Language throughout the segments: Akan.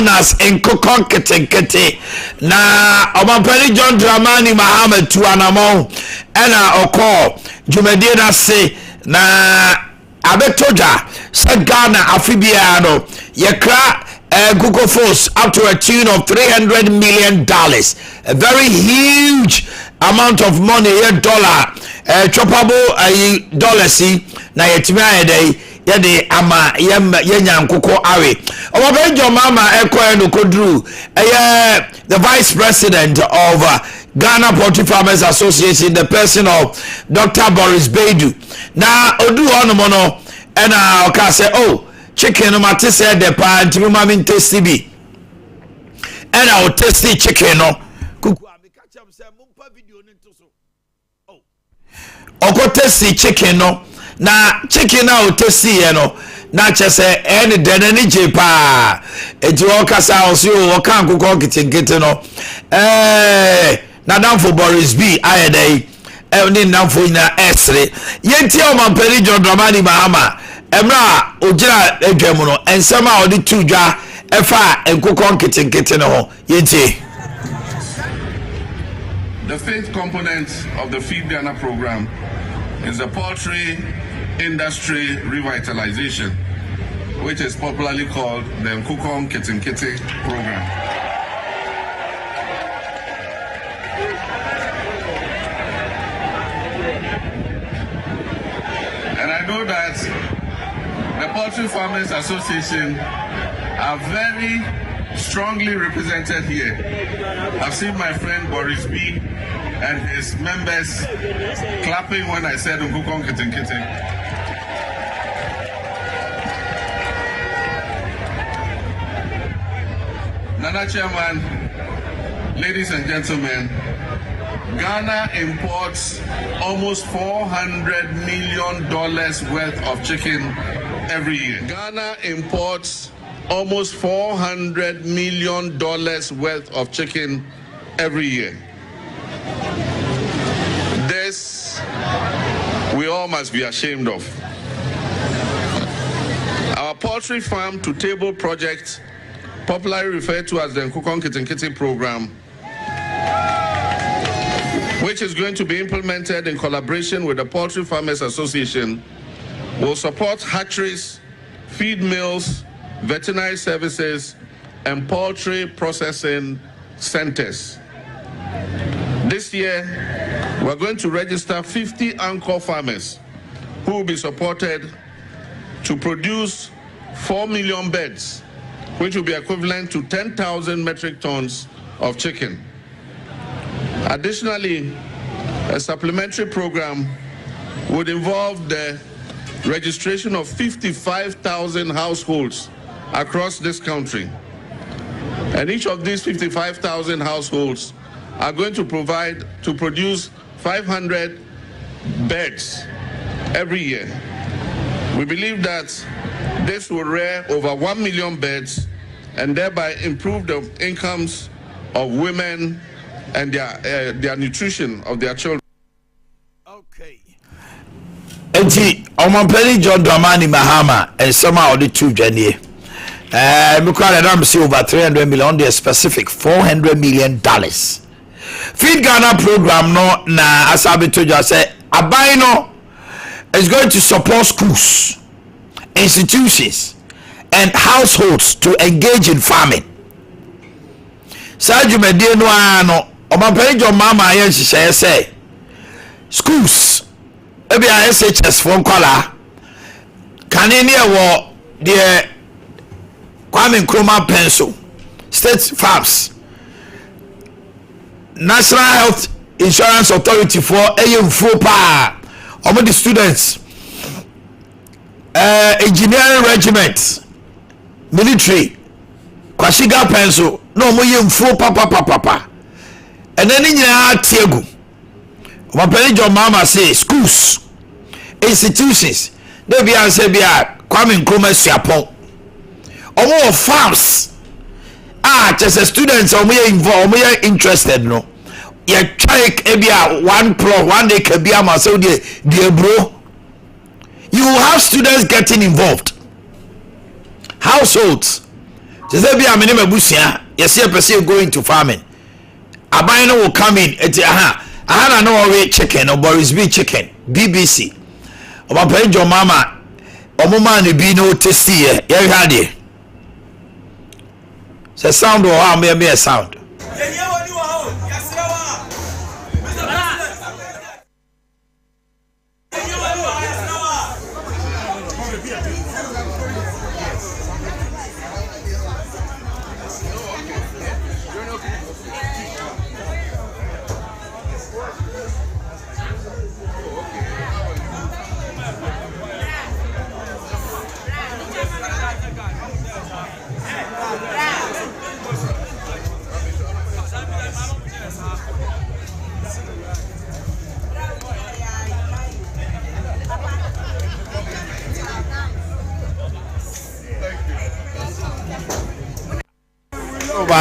known as Nkokon Ketenkete. Na Omanhene John Dramani Mahama Tuanamo ena oko Jumedie na se na abetoja se Ghana afibia no yekra Google Force up to a tune of $300 million. A very huge amount of money, dollar, choppable dollars, na yetima day, yede ama yenya nkoko awe. Omabenjo mama ekwa no kodru, the vice president of Ghana Poultry Farmers Association, the person of Dr. Boris Beidu. Na odu hono mono, ena oka say, oh, chicken no mate say the pa ntimi ma min tasty bi and I will tasty chicken no kuku abika cham say mumpa video ni to so oh oko tasty chicken no na chicken na o tasty ye no na che say any den ni je pa eti o kasa o si o kan kuku kitenkete no na dan for Boris B ayedai ni nan for na esre yenti o Omanhene John Dramani Mahama emra ogira edwam no ensema odi tudwa efa enkokon kitenkete no ho yenti. The fifth component of the Feed Ghana program is the poultry industry revitalization, which is popularly called the Nkokon Kitenkete program. And I know that the Poultry Farmers Association are very strongly represented here. I've seen my friend Boris B and his members clapping when I said Nkokon Kitenkete. Nana Chairman, ladies and gentlemen, Ghana imports almost $400 million worth of chicken every year. Ghana imports almost $400 million worth of chicken every year. This we all must be ashamed of. Our poultry farm to table project, popularly referred to as the Nkokon Kitenkete program, which is going to be implemented in collaboration with the Poultry Farmers Association, will support hatcheries, feed mills, veterinary services, and poultry processing centers. This year, we're going to register 50 anchor farmers who will be supported to produce 4 million beds, which will be equivalent to 10,000 metric tons of chicken. Additionally, a supplementary program would involve the registration of 55,000 households across this country. And each of these 55,000 households are going to produce 500 beds every year. We believe that this will rear over 1 million beds and thereby improve the incomes of women and their nutrition of their children. Okay. Enti Omanhene John Dramani Mahama and somehow of the two journey. We call it over 300 million. They're specific $400 million. Feed Ghana program no na asabi to just say Abaino is going to support schools, institutions, and households to engage in farming. Saju medie no ano Omanhene John Mama yen say schools ebi a SHS for nkwala kanene wo de Kwame Nkrumah pencil state farms National Health Insurance Authority for AMFO pa omo the students engineering regiment military kwashiga pencil no mo yemfo papa and then nyina tiegu Omanhene John Mama say schools institutions they be answer bia Kwame Nkrumah siapon omo farms just a students omo interested no ye try ebia 1 plot 1 acre bia ma so de bro you have students getting involved, households Say be a minimum busia, yes, you person go into farming. Aban no will come in at I know already chicken or Boris B chicken, BBC. Oba penjo mama, omuma ni bi no tasty ye had it. Say sound or how me a sound.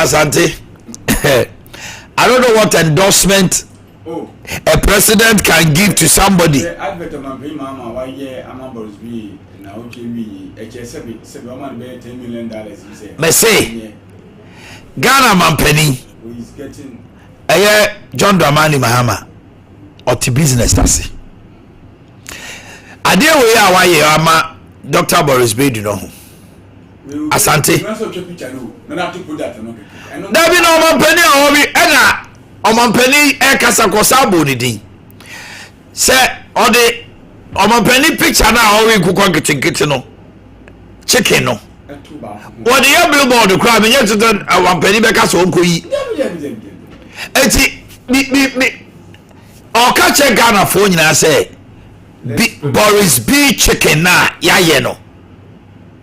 Asante. I don't know what endorsement a president can give to somebody. Me say Ghana man penny John Dramani Mahama or to business that's Ade Akye Abia ama Dr. Boris Bedi no Asante. Dabi na omanpeni a obi ena omanpeni kasa kwosabo ni din. Se ode omanpeni picture na owi kukwa kitikiti no. Chicken no. Ode ya billboard kra me nyete don omanpeni be kasa onkoyi. Enti mi o ka che Ghana fo nyina se Boris B chicken na ya ye no.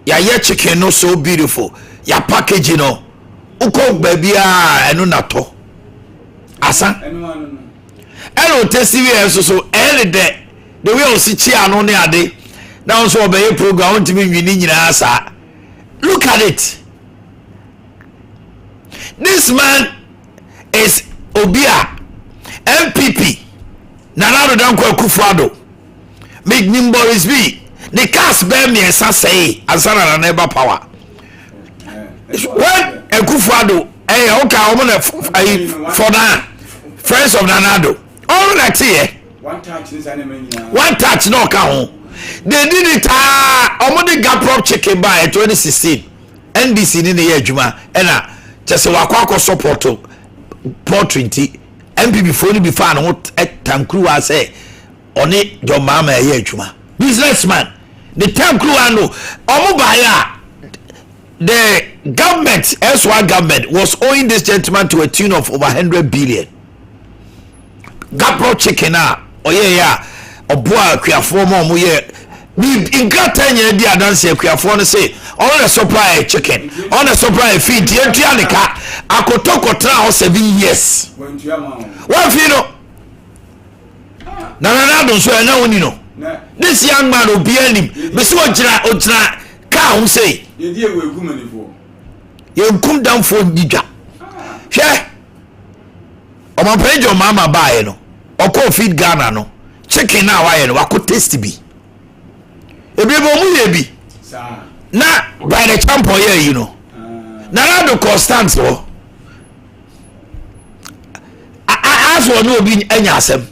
Ya ye chicken no so beautiful. Ya package no. Uko baby enu nato. Asa. Eno testi we so any day. The way o si chi ano ne ade. Now so obey program on timi nwini nyina asa. Look at it. This man is Obia MPP. Nanado Danko Akufo-Addo. Big Boris B. The cast bear me say Asana na neighbor power. When Akufo-Addo okay for now friends of Nanado all that here one touch no count. They did it omode gap chicken by 2016 NDC ni ye adwuma ena just wakwa support Poultry MPP for ni before no tankru wa say oni John Mama ye adwuma businessman the tankru ano omobaya. The government, S1 government, was owing this gentleman to a tune of over 100 billion. Gapro chicken oh yeah, Oboa Kwiafo mo ye. In Gratanya di adanse Kwiafo no say, all the supply chicken, all the supply feed, Tianika, Akotoko tra 7 years. One fino. Na don't so na woni no. This young man obi anim, be so ojira ka who say you come down for dija hwe omanpejo mama bae no okọ feed Ghana no chicken na wa ye no wako taste bi ebi bo mu ye bi na by the champion here you know na do constant so as one obi anya asem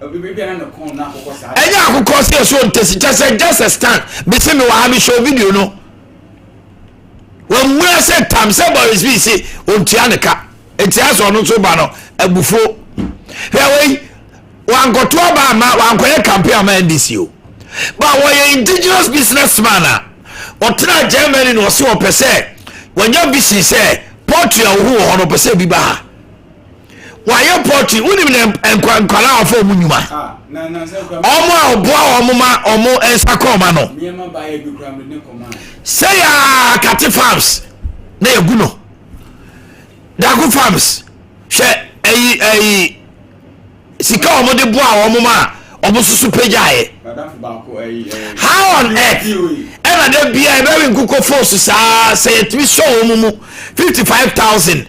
enya akukọ se so ntesi just a stand be se me wa ha me show video no when we say time say Boris B say ontua ne ka enti aso no so ba no abufo hwe wan goto ba ma wan koye campaign ma NDC o ba we indigenous businessman a otra Germany no so opese when your business say Poultry hu ho no pese bi ba ha why Poultry unim ne enkwala afọ mu nyuma omo oboa omo ensakoma no say ya Kati farms na eguno Dagu farms she sika omo de boa omo ma omo susu pejae how on earth ever dey bia e be nkuko force sa say it we show omo 55,000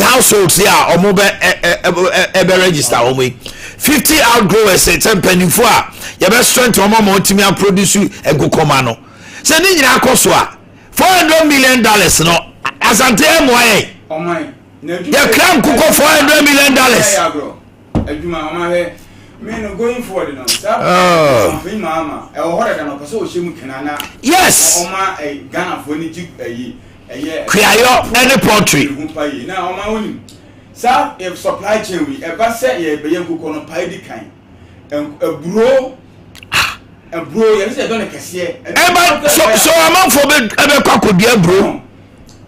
households here omo be register omo 50 outgrowers pennyfo a ye be strength omo ma otimi produce egukoma no se ni nyina akoso a $400 million no asante moye omai na ya kram kuko $400 million adwuma omai me no going forward no sa mama e wo hore da no pese o shemu kenana yes oma Ghana fo ni ji Kriayo any poultry na oma woni sa if supply chain we e ba se ye be yankuko no pai di kan eburo ye se don kese eba so amanfo be kwakodia bro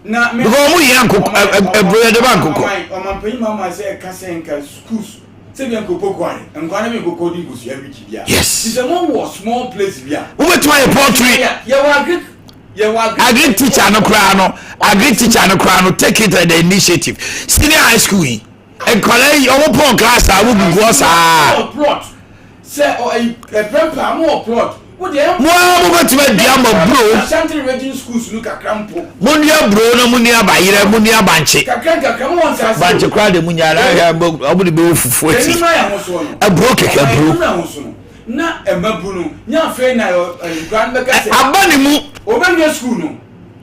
na me go mu yankuko eburo ye de bankuko oma pai mama se kasenka schools se bien ko pokware nkwane me ko di busu ya biki bia yes it's a one small place bia we bet my poultry ya wa agri teacher no kra no take it the initiative senior high school and college omo pon class a wo gugu osa plot say o prepare more plot wo de mo bet my dia ma bro Ashanti region schools no kakrampo munia bro no munia bayire munia banche kakra mo won sa banche kra de munia na obo de be ofufu ati eni ma ya ho so no e bro keke bro na emabunu nya fe na grand be ka say abani mu obanwe school no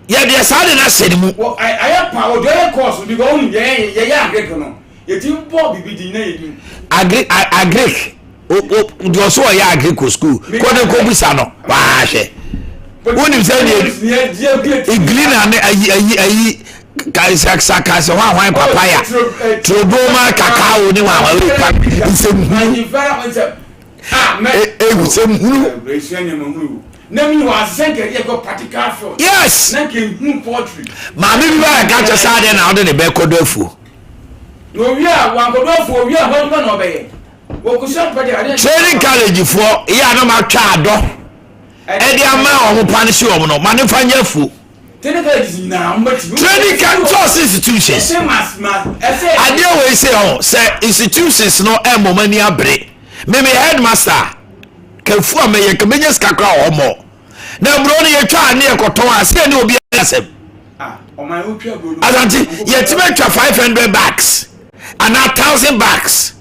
ya de sade na sede mu I power do course because on ye agree no ye tim bo bibidi na ye agric do so ya agric school ko de ko bisa no wa hwe woni say ni iglina ne ayi kaisa wa papaya troboma kakao ni wa yes mami bi ba ka cha sa de na ode ne be kodofu no wi a wan kodofu wi a ho na obeye wo kusa pade ade training college for ya na ma twa ado e de ama o punish o no ma ne fanya fu training college na mbati training campus institutions ade we say institutions no e mo mani abre me headmaster kafu ameye kemenya skakra o mo na bro ne ye twa ne ekoton ase ne obi asem o my wo twa bro azanti ye tibe twa 500 bags and 1,000 bags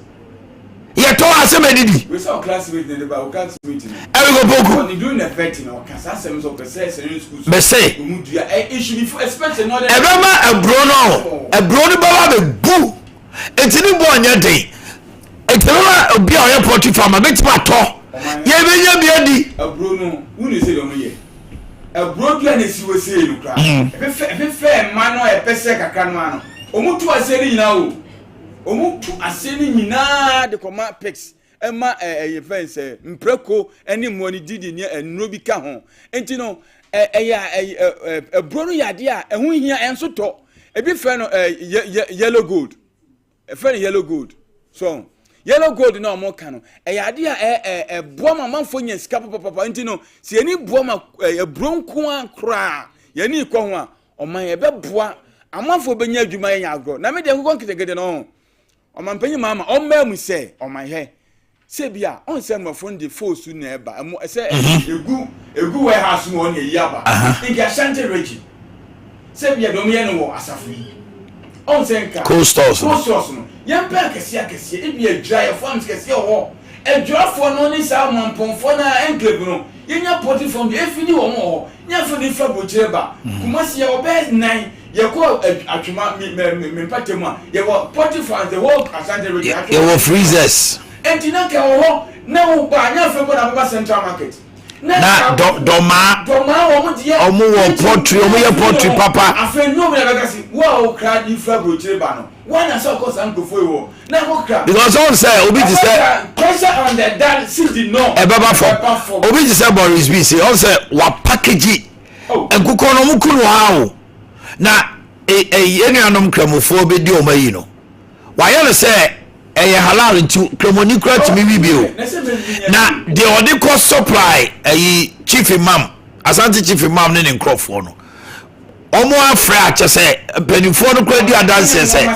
ye to asem edidi we saw classmate ne ba o classmate e go boku ni do na effect no kasa asem so pese in school be say mu dua e should be especially no e be ma e bro no ba be bu etini bo anya dey etema obi a ye poultry farmer betima to ye benya bia di abro no woni se do no ye abro dua na si we se no kra e fe ma no e pese kakra no ano omutu aseri nyina o omutu aseri nyina de koma pics ema ye fence mpreko eni mo ni didi ni enro bi ka ho enti no abro no yade a ehun hia enso to e bi fe no yellow gold e fe yellow gold so yellow gold na omo ka no eyade a boama manfo nya sika papa enti no se eni boama bronko ankra yani ko ho a oman ye beboa amanfo benya adwuma nya agro na me de nkon kitegede no oman panyi mama omma mu se oman he se bia on se mafo ndi force na eba mo se egu we house mo on ye yaba in Ashanti region se bia do me ye no asafu on se nka cool stores no yempa kese ebi adwa ye farms kese ho adwafo no ni sa mamponfo na enclave no yenya poti from the efini wo mo nya fo ni fa bochireba kumasi ye obe 9 ye ko atwuma me patemu a ye wo poti from the whole Ashanti region ye wo freezers entina ka ho na wo ba nya fo na baba central market na doma wo mo die omo wo poultry omo ye poultry papa afa no me na bagasi wo kra di fa bochireba no one so cause am go for you na go kra because on say obi ti say pressure on the down city no e baba for obi ti say Boris B say on say wa package enkuko no mu kunu ha o na eni anom kramofo be di o mayi no wa ye no say e halal ntu kramoni kra timi bibio na the odi cost supply chief imam Asante chief imam ne nkrofo no omo afra ache say penifo no kra di adanse say a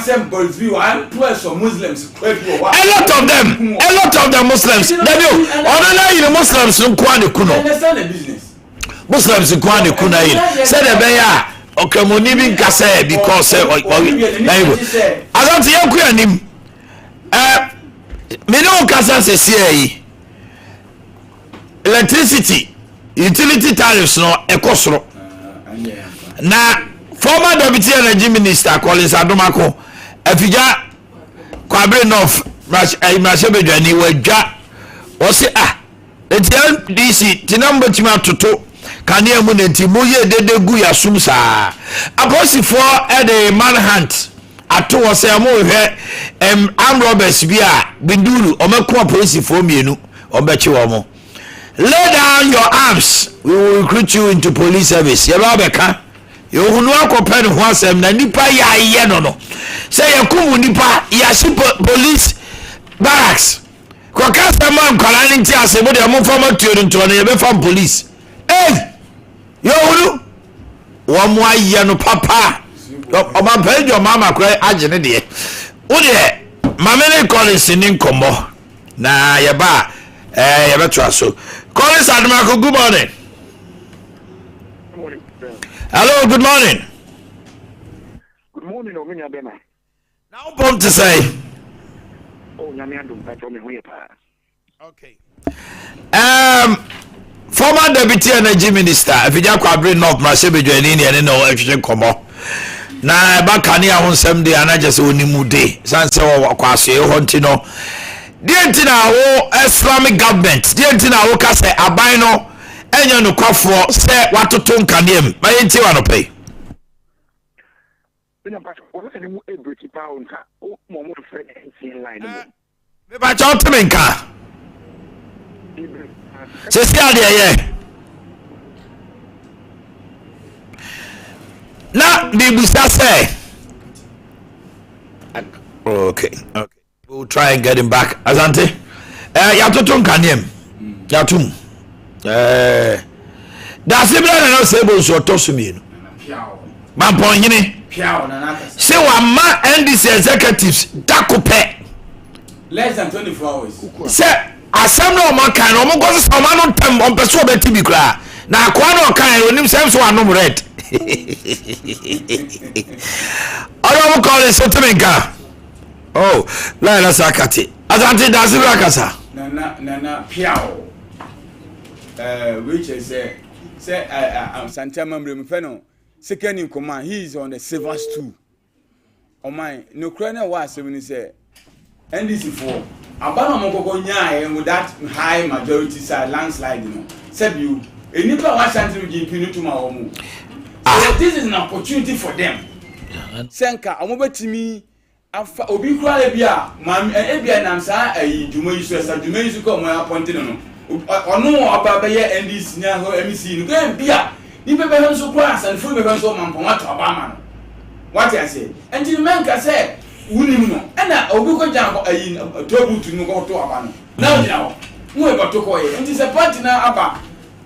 lot of them Muslims debio onana yi Muslims nko ane kuno Muslims nko ane kuno yi say de be ya okramoni bi nkase because Asante yaku anim me no kasa se yi electricity utility tariffs no ekosoro na Former Deputy Energy Minister Collins Adomako Afija Kwabre North Mrashebedwani wadwa wose etian DC tinamba tima toto kanea mu nenti moye dede gu yasum saa aposifo e de manhunt ato wose amohwe armed robbers bia binduru omako aposifo mienu obechi womo. Lay down your arms, we will recruit you into police service. Yaba beka you hunu akopɛ ho asɛm na nipa ya ye no no say yakumu nipa yasi police barracks ko kasa man kwala ni ti asebo de mo fama tuo nto no ye be fam police yo hunu wo mo aye no papa o ma pejo mama kra agene de wo de mamene Collins ni nkomo na ye ba ye beto aso Collins Adamako, good morning. Good morning. Hello, good morning. Good morning, Omanhene Yaw. Now, what to say? Oh, Nyamiandum, I told me where you Okay. Former Deputy Energy Minister, if you just bring North Mrashebedwani and no everything come up. Na bakani a honsem de ana just oni mude. Sanse wo kwase honti no. Dientina wo Islamic government. Dientina wo ka se aban no enya no kwafo se watoto nkanem. Ma yenti wa no pay. Me ba cha otemenka. Se si ade ye. Na bibusa say. Okay. We'll try and get him back. Asante. Yatoto nkanem. Yatum. Da sibra na no sebo so tosumi no. Mamponyini. Say wa ma NDC executives dakope. Less than 24 hours. Say asem no mo kan no mo go so ma no tem on person obeti bi kra. Na akwa no kan onim sem so anom red. Oro mo call it sotemenka. Oh, la sakati. Asante da sibra kasa. Na piao. Which is say I'm Santama Mremfeno. Second in command, he is on the silver stool. Oh my, no crane was when he said, and this is for Abana Moko Nya with that high majority side landslide, you know. Said you, a nipper was sent to give you to my home. So this is an opportunity for them. Senka, I'm over to me. Obi kwa ebia, mam ebia namsa ayi dwuma yi so esa dwuma yi so ko mo appointed no. Ono oba be ye NDC nya ho MC no go bia. Ni bebe ho so kwa asan fu bebe so mampon ato abama no. What I say? And the man ka say wunim no. Na obi ko jan ko ayi tobu tu no ko to aba no. Na o jina ho. Mo e bato ko ye. Nti se party na aba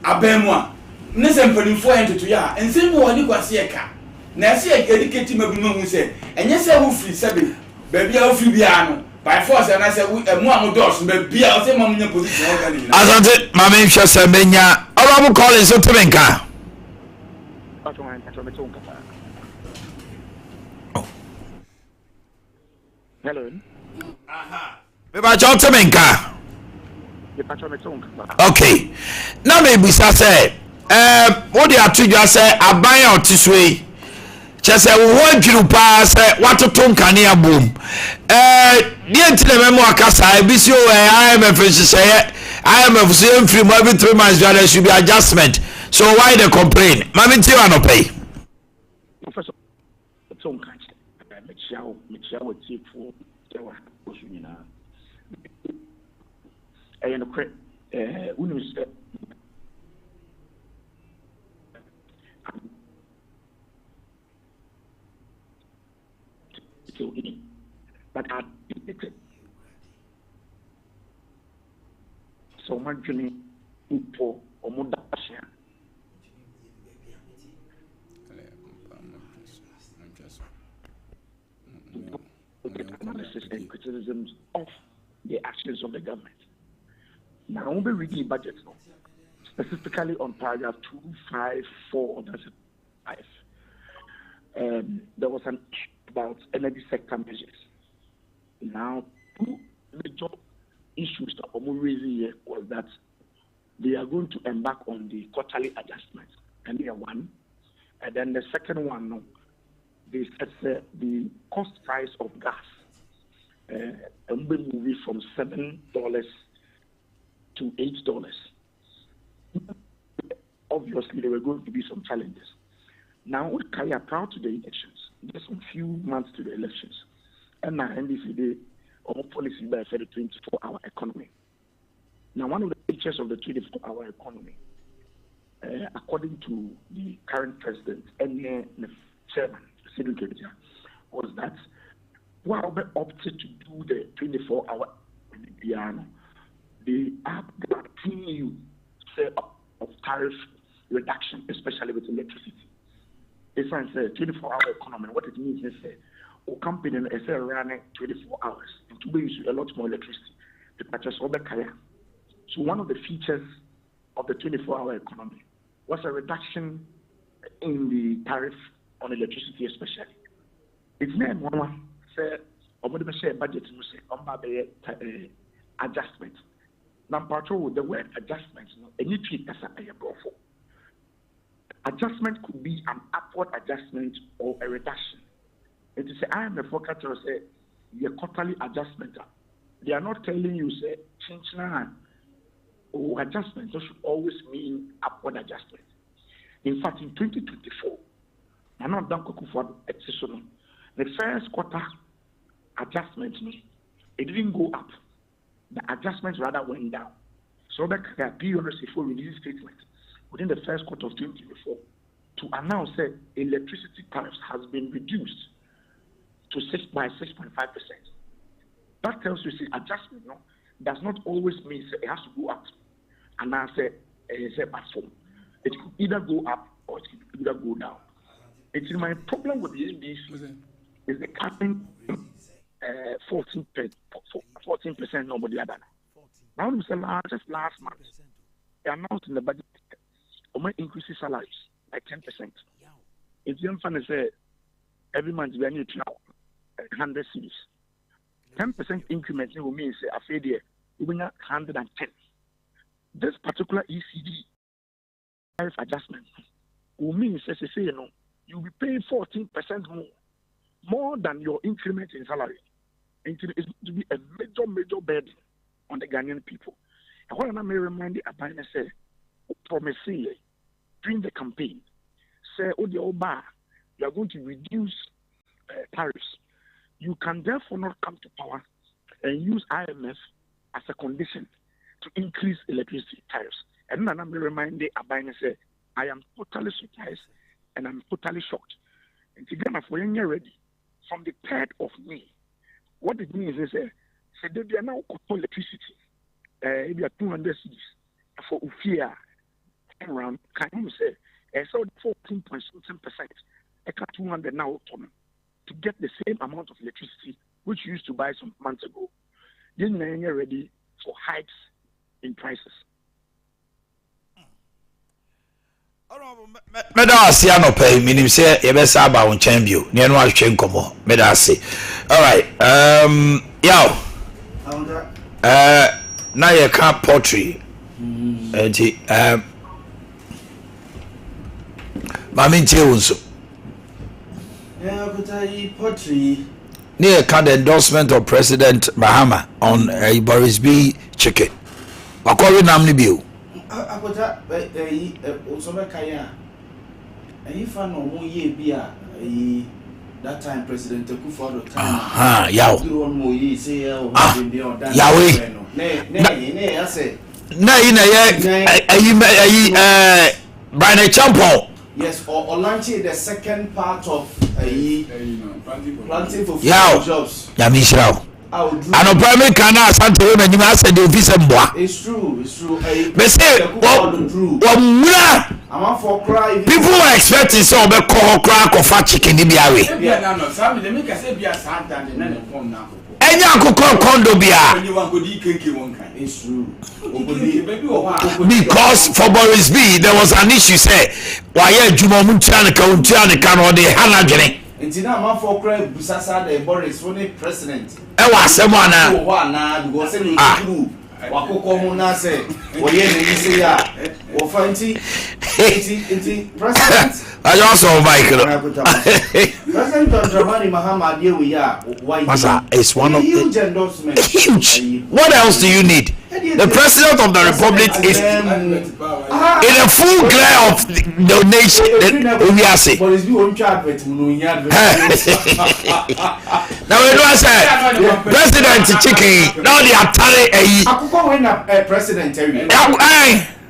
abemu a. Ne se mpanimfo entoto ya. Ense mo woni kwase e ka. Na se educate mabuma hu se enye se wo free sebe baby a free bia no by force na se mu amodos bia o se mamunya position organize Asante mama nhwe se menya oro mo call so temenka. Hello. Me ba cha temenka. Okay. Na me bisa se what dey atudwa se aban a otiswe chese wo adwuru pa se watoto nkane abom die ntine memo akasa ebisi o IMF nhye IMF so emfiri mo every 3 months there should be adjustment, so why they complain mami ti wa no pay professor so nkache mechiawo tifu tewa osunyina no kre unu se but I so much journey for Omodasha. Analysis and criticisms of the actions of the government. Now, we'll be reading budget now, specifically on paragraph 254 of the 5. There was an issue about energy sector measures. Now, two major issues that I'm raising here was that they are going to embark on the quarterly adjustment, and one. And then the second one, they said the cost price of gas will move from $7 to $8. Obviously, there were going to be some challenges. Now, we carry proud to the elections. Just a few months to the elections. And now, NDC, our policy by the 24-hour economy. Now, one of the features of the 24-hour economy, according to the current president and the chairman, was that while they opted to do the 24-hour piano, they are granting you of tariff reduction, especially with electricity. It's a 24-hour economy. What it means is a company is running 24 hours and to use a lot more electricity to purchase over kaya. So one of the features of the 24-hour economy was a reduction in the tariff on electricity, especially. It's not one say budget adjustment. Now, part of the word adjustment, any treat as a for. Adjustment could be an upward adjustment or a reduction. It is I am a forecast or say your quarterly adjustment. They are not telling you say change now or adjustment. So should always mean upward adjustment. In fact, in 2024, I'm not done for exceptional. The first quarter adjustment, it didn't go up. The adjustment rather went down. So that period for release statement within the first quarter of 2024 to announce that electricity tariffs has been reduced to 6.5%. That tells you, see, adjustment does not always mean it has to go up. And I say, platform. It could either go up or it could either go down. It's my problem with the NDC is the cutting 14% nobody other. Now we say just last month they announced in the budget increases salaries by 10%. It's young fun to say every month we are need to 100 cities. 10% increment will mean say a failure we will 110. This particular ECD tariff adjustment will mean say you'll be paying 14% more than your increment in salary. It's going to be a major burden on the Ghanaian people. And what I may remind the Abaya say, promise during the campaign, say, you are going to reduce tariffs. You can therefore not come to power and use IMF as a condition to increase electricity tariffs. And then I may remind the Abaya say, I am totally surprised and I'm totally shocked. And Tigana for ready from the 3rd of May. What it means is say they are now electricity. Maybe 200 cities for Ufia around. Can you say so 14.7%? 200 now to get the same amount of electricity which you used to buy some months ago. Then they are ready for hikes in prices. Medasi anope minim say e be sa ba won chan bio ne no ahwe nkomo medasi. All right, yaw na ye ka poultry enti mami ntie wonso poultry ne ka the endorsement of President Mahama on Boris B chicken wakori nam ne bio akota osome kaya fan no mo ye bia that time President Akufo time yaw mo ye say yawe ne ase na ye by the champion. Yes, or launching the second part of planting for jobs. Yamishra. And a primary canal Santa Women, you must say the office of Bois. It's true. They say, people were expecting some crack or fat chicken in the It's true. Because for Boris B, there was an issue. Say, why Juma Muntianica or the Hanagene? And now, man for cry, Busasa, the Boris, when president. I was someone because Wakoko Muna say, or Fancy, President. I just saw Michael. President John Dramani Mahama Adeoye Masa, it's one of huge endorsement. Huge. What else do you need? The president of the republic is in a full glare of the nation. We are saying. Now we don't say president chicken. Now they are telling a president.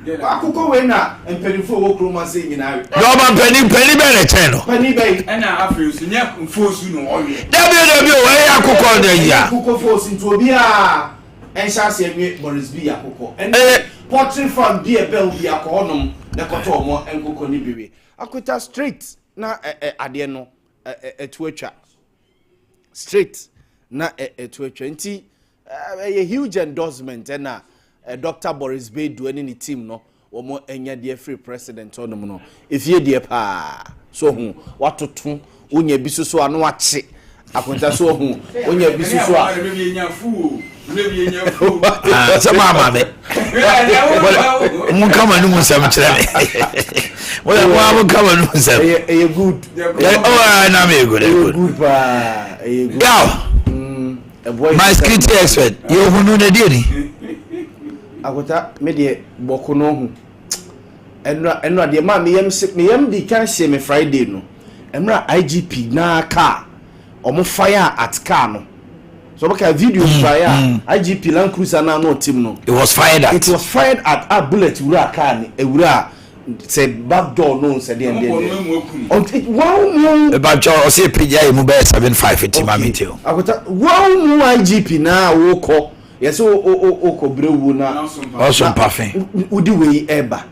Akuko we na empenifo wo kroma se nyina. No man penny be cheno. Penny be. Na afiusu nya mfosu no oye. Dabi o we akuko de ya. Akuko fosu nto obi a enhya se enwe Boris B akuko. Poultry farm bi e be obi akonom na koto omo enkoko ni biwe. Akuta straight na ade no etuatwa. Straight na etuatwa nti a huge endorsement na Dr. Boris B do any team no omo enya de free president onom no efie de pa so hu watoto onya bisuso anu ache akonta so hu onya bisuso a sama mame mun kama nu musam kire wala mun kama nu musam good oh na me good pa good my security expert you hunu na die ni akota me de boko no hu enra de ma me yam di kan se me Friday no emra IGP na car omo fire at car no so baka video fire IGP Land Cruiser na no team no it was fired at a bullet wura car ni ewura say back door no say dey wow about your say pija mu be 75 team amitio akota wow IGP na wo ko yes o kobrewu na Sompa fe udi we eba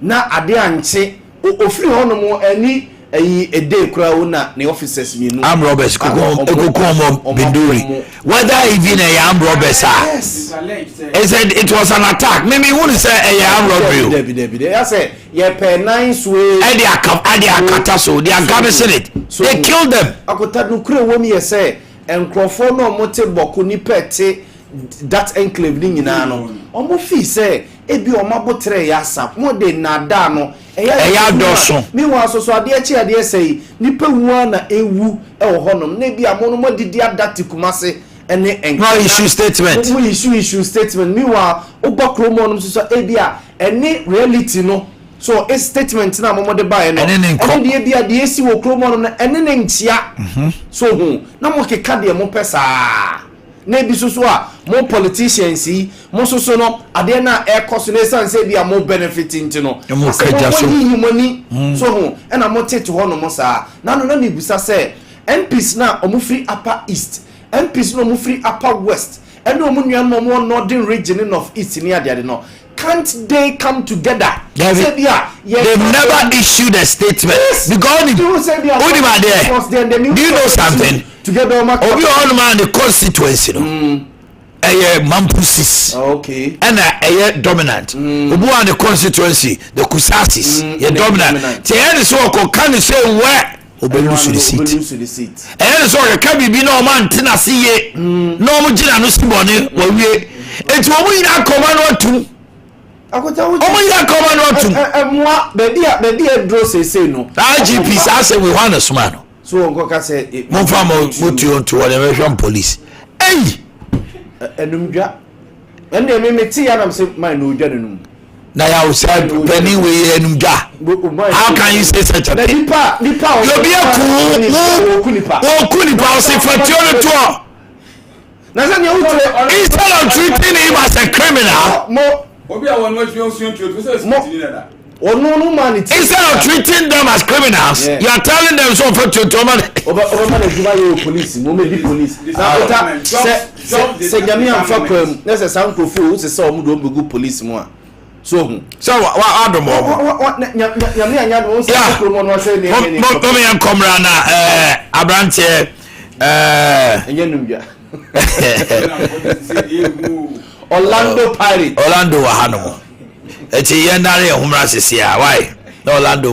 na ade anche ofiri hono ani ayi ede kura wo na ne officers minu am robbers kokomo binduri whether even a am robbers yes he said it was an attack maybe who say a am robbery Debi I say ye pe nice way ade akata so they are garnishing it they killed them akota no kura wo mi ye say enkrofo no mote boku ni pete that enclave ni nyina no omo fi say ebi o mabotre ya sap mo de nada no eya doso mi wa so ade ade say nipa wu na ewu e wo honom na bi amono mo didi adati kumase ene enk no issue statement mo issue statement mi wa obakro mo no so ebi a ene reality no so a statement na mo de buy no ene de bi ade esi wo kro mo no ene ne ntia so hu na mo keka de mo pesa na bi so a mo politicians yi mo so no ade na e cost na sense bia mo benefiting no mo kaja so money so ho e na mo tete ho no mo sa na no na me busa say MPs na omo free upper east MPs no omo free upper west and omo nua no mo northern region of east ni ade no can't they come together they've never issued a statement because do you know something together obi on man the constituency no mampusis okay and dominant obi on the constituency the kusasis dominant te any so ko can say where obelusu the seat any so ka bibi na o man tina siye no mo gina no sibone wa wie enti omo ina koma no atum akota wo omo ina koma no atum emwa baby a draw say no IGP say we want a smart so onko ka say mo fa mo to the police enumdwa ende me meti ya na say man no dwa nenum na ya o say penny we enumdwa how can you say such a thing nipa you be a kunipa say fatio to na say you instead of treating him as a criminal mo obi a won what you say na no man instead of treating them as criminals you are telling them so for to man over the Juba police mo me di police na say jami am fa kwam na say san krofo say say omo do mbegu police mo a so hu so wa adomo nyami anya no say kromo no say ne mo me yan komra na abrante enye numja Orlando wa hanomo eti yendare humra sisia why Orlando